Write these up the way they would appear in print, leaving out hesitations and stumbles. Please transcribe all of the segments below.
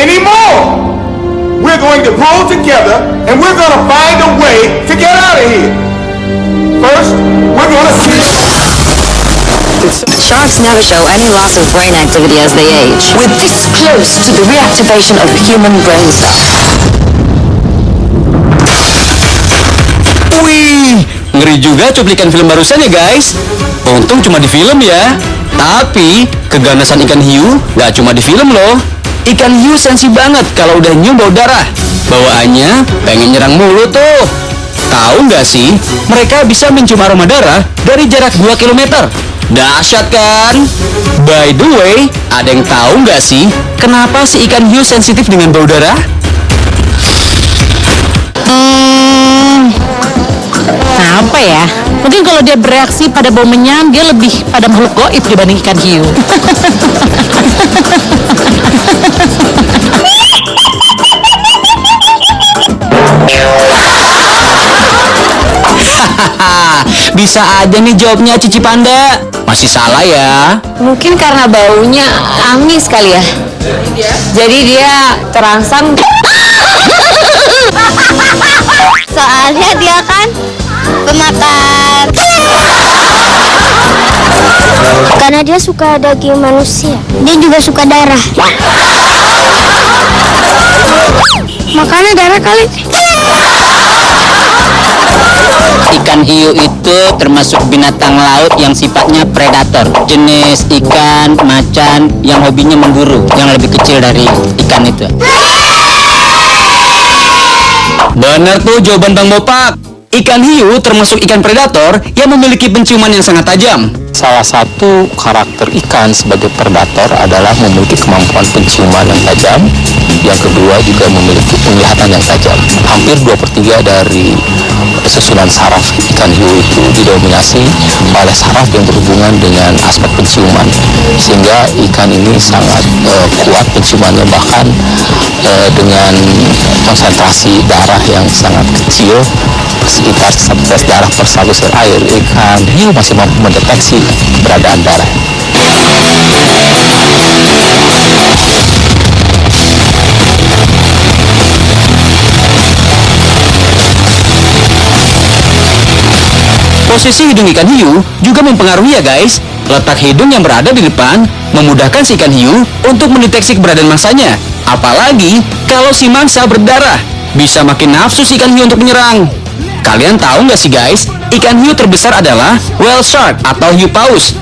anymore. We're going to pull together and we're going to find a way to get out of here. First, we're going to see. Sharks never show any loss of brain activity as they age. We're this close to the reactivation of human brain cells. Wih, ngeri juga cuplikan film barusan ya guys. Untung cuma di film ya. Tapi keganasan ikan hiu gak cuma di film loh. Ikan hiu sensi banget kalau udah nyium bau darah. Bawaannya pengen nyerang mulu tuh. Tahu nggak sih, mereka bisa mencium aroma darah dari jarak 2 km. Dahsyat kan? By the way, ada yang tahu nggak sih kenapa si ikan hiu sensitif dengan bau darah? Apa ya? Mungkin kalau dia bereaksi pada bau menyan, dia lebih pada makhluk gaib dibanding ikan hiu. Bisa aja nih jawabnya Cici Panda. Masih salah ya. Mungkin karena baunya amis kali ya. Jadi dia terangsang. Soalnya dia kan pemakan. Karena dia suka daging manusia. Dia juga suka darah. Makanya darah kali. Ikan hiu itu termasuk binatang laut yang sifatnya predator. Jenis ikan macan yang hobinya memburu, yang lebih kecil dari ikan itu. Bener tuh jawaban Bang Bopak. Ikan hiu termasuk ikan predator yang memiliki penciuman yang sangat tajam. Salah satu karakter ikan sebagai predator adalah memiliki kemampuan penciuman yang tajam. Yang kedua juga memiliki penglihatan yang tajam. Hampir 2/3 dari susunan saraf ikan hiu itu didominasi oleh saraf yang berhubungan dengan aspek penciuman. Sehingga ikan ini sangat kuat penciumannya, bahkan dengan konsentrasi darah yang sangat kecil, sekitar 11 darah per 1 sel air, ikan hiu masih mampu mendeteksi keberadaan darah. Posisi hidung ikan hiu juga mempengaruhi ya guys. Letak hidung yang berada di depan memudahkan si ikan hiu untuk mendeteksi keberadaan mangsanya. Apalagi kalau si mangsa berdarah, bisa makin nafsu si ikan hiu untuk menyerang. Kalian tahu nggak sih guys, ikan hiu terbesar adalah whale shark atau hiu paus.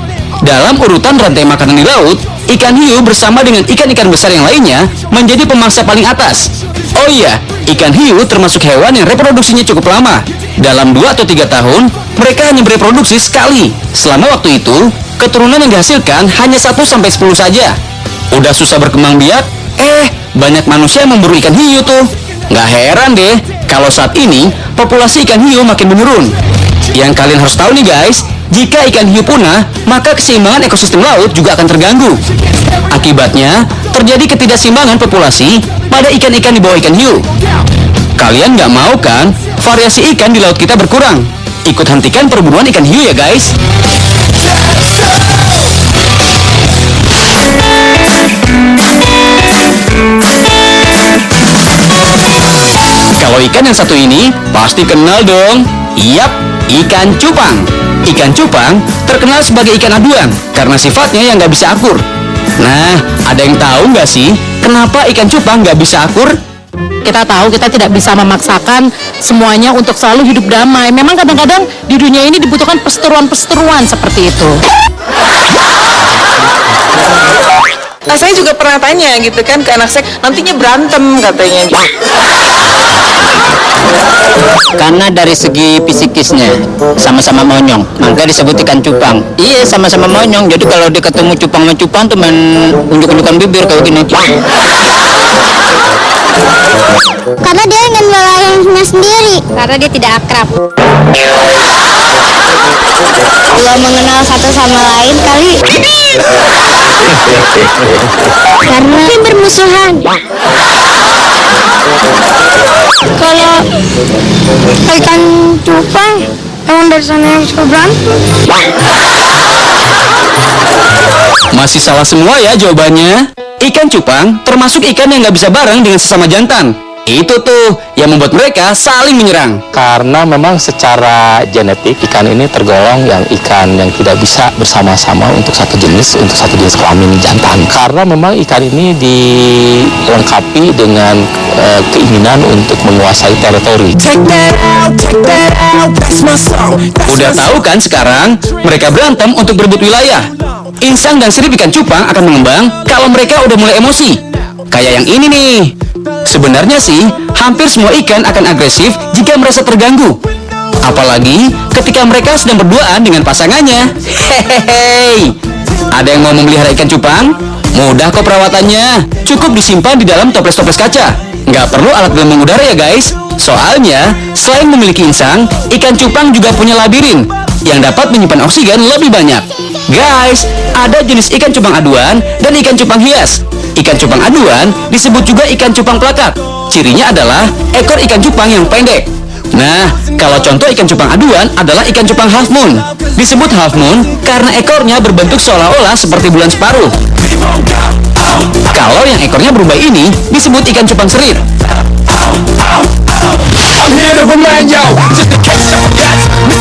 Dalam urutan rantai makanan di laut, ikan hiu bersama dengan ikan-ikan besar yang lainnya menjadi pemangsa paling atas. Oh iya, ikan hiu termasuk hewan yang reproduksinya cukup lama. Dalam 2 atau 3 tahun, mereka hanya bereproduksi sekali. Selama waktu itu, keturunan yang dihasilkan hanya 1-10 saja. Udah susah berkembang biak, banyak manusia yang memburu ikan hiu tuh. Nggak heran deh, kalau saat ini, populasi ikan hiu makin menurun. Yang kalian harus tahu nih guys, jika ikan hiu punah, maka keseimbangan ekosistem laut juga akan terganggu. Akibatnya, terjadi ketidakseimbangan populasi pada ikan-ikan di bawah ikan hiu. Kalian nggak mau kan, variasi ikan di laut kita berkurang? Ikut hentikan perburuan ikan hiu ya guys. Kalau ikan yang satu ini, pasti kenal dong. Yap, ikan cupang. Ikan cupang terkenal sebagai ikan aduan karena sifatnya yang nggak bisa akur. Nah, ada yang tahu nggak sih kenapa ikan cupang nggak bisa akur? Kita tahu kita tidak bisa memaksakan semuanya untuk selalu hidup damai. Memang kadang-kadang di dunia ini dibutuhkan perseteruan-perseteruan seperti itu. Nah, saya juga pernah tanya gitu kan ke anak saya, nantinya berantem katanya. Karena dari segi fisikisnya sama-sama monyong, maka disebut ikan cupang. Iya, sama-sama monyong. Jadi kalau dia ketemu cupang sama cupang tuh main unjuk-unjukan bibir kayak gini. Karena dia ingin melayaninya sendiri. Karena dia tidak akrab. Belum mengenal satu sama lain kali. Karena dia bermusuhan. Kalau ikan cupang emang dari sana yang suka berantem. Masih salah semua ya jawabannya. Ikan cupang termasuk ikan yang nggak bisa bareng dengan sesama jantan. Itu tuh yang membuat mereka saling menyerang. Karena memang secara genetik ikan ini tergolong yang ikan yang tidak bisa bersama-sama untuk satu jenis kelamin jantan. Karena memang ikan ini dilengkapi dengan keinginan untuk menguasai teritori. Udah tahu kan sekarang mereka berantem untuk berebut wilayah. Insang dan sirip ikan cupang akan mengembang kalau mereka udah mulai emosi. Kayak yang ini nih. Sebenarnya sih, hampir semua ikan akan agresif jika merasa terganggu. Apalagi ketika mereka sedang berduaan dengan pasangannya. Hehehe. Ada yang mau memelihara ikan cupang? Mudah kok perawatannya. Cukup disimpan di dalam toples-toples kaca. Nggak perlu alat gelembung udara ya guys. Soalnya, selain memiliki insang, ikan cupang juga punya labirin yang dapat menyimpan oksigen lebih banyak. Guys, ada jenis ikan cupang aduan dan ikan cupang hias. Ikan cupang aduan disebut juga ikan cupang plakak. Cirinya adalah ekor ikan cupang yang pendek. Nah, kalau contoh ikan cupang aduan adalah ikan cupang half moon. Disebut half moon karena ekornya berbentuk seolah-olah seperti bulan separuh. Kalau yang ekornya berubah ini disebut ikan cupang serit.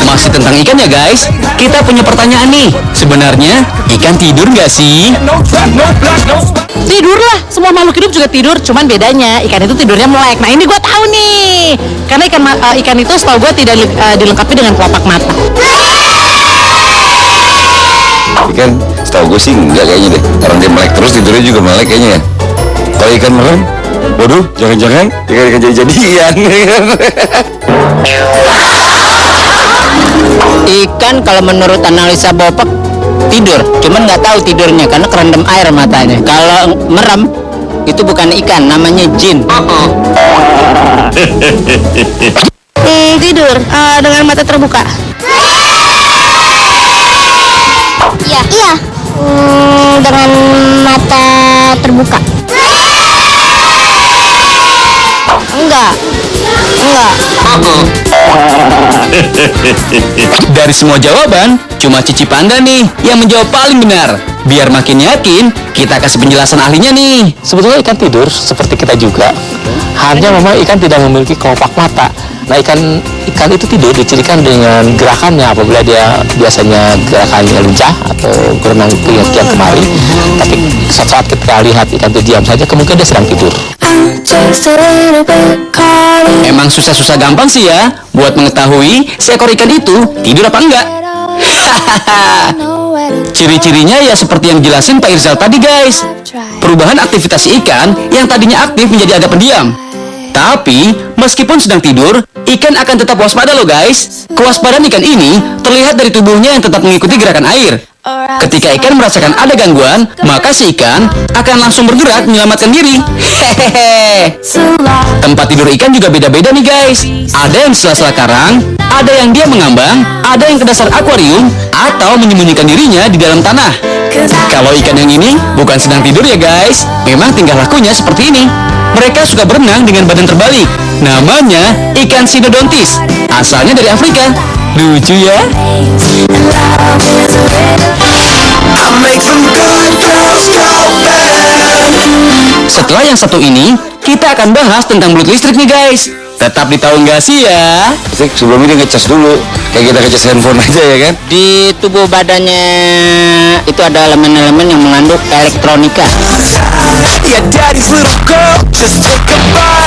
Masih tentang ikan ya guys, kita punya pertanyaan nih. Sebenarnya ikan tidur nggak sih? Tidur lah, semua makhluk hidup juga tidur. Cuman bedanya ikan itu tidurnya melek. Nah ini gue tahu nih, karena ikan itu setahu gue tidak dilengkapi dengan kelopak mata. Ikan setahu gue sih enggak kayaknya deh. Orang dia melek terus tidurnya juga melek kayaknya ya. Kalau ikan merem, waduh, jangan-jangan ikan jadi-jadian. Ikan kalau menurut analisa Bopak tidur, cuman nggak tahu tidurnya karena kerendam air matanya. Kalau merem itu bukan ikan, namanya jin. Tidur dengan mata terbuka. Iya. Iya. Dengan mata terbuka. Enggak. Dari semua jawaban, cuma Cici Panda nih yang menjawab paling benar. Biar makin yakin, kita kasih penjelasan ahlinya nih. Sebetulnya ikan tidur seperti kita juga. Hanya memang ikan tidak memiliki kelopak mata. Nah, ikan itu tidur dicirikan dengan gerakannya apabila dia biasanya gerakannya lincah atau berenang kian kemari. Tapi saat ketika lihat ikan itu diam saja, kemungkinan dia sedang tidur. Emang susah-susah gampang sih ya buat mengetahui seekor ikan itu tidur apa enggak. Ciri-cirinya ya seperti yang dijelasin Pak Irzal tadi guys. Perubahan aktivitas ikan yang tadinya aktif menjadi agak pendiam. Tapi meskipun sedang tidur, ikan akan tetap waspada loh guys. Kewaspadaan ikan ini terlihat dari tubuhnya yang tetap mengikuti gerakan air. Ketika ikan merasakan ada gangguan, maka si ikan akan langsung bergerak menyelamatkan diri. Hehehe. Tempat tidur ikan juga beda-beda nih guys. Ada yang di sela-sela karang, ada yang dia mengambang, ada yang ke dasar akuarium, atau menyembunyikan dirinya di dalam tanah. Kalau ikan yang ini bukan sedang tidur ya guys, memang tingkah lakunya seperti ini. Mereka suka berenang dengan badan terbalik. Namanya ikan Cynodontis. Asalnya dari Afrika. Lucu ya? Setelah yang satu ini, kita akan bahas tentang belut listrik nih guys. Tetap di Tahu Nggak Sih ya. Sebelum ini ngecas dulu, kayak kita ngecas handphone aja ya kan. Di tubuh badannya itu ada elemen-elemen yang mengandung elektronika. Yeah, daddy's little girl, just take a bite.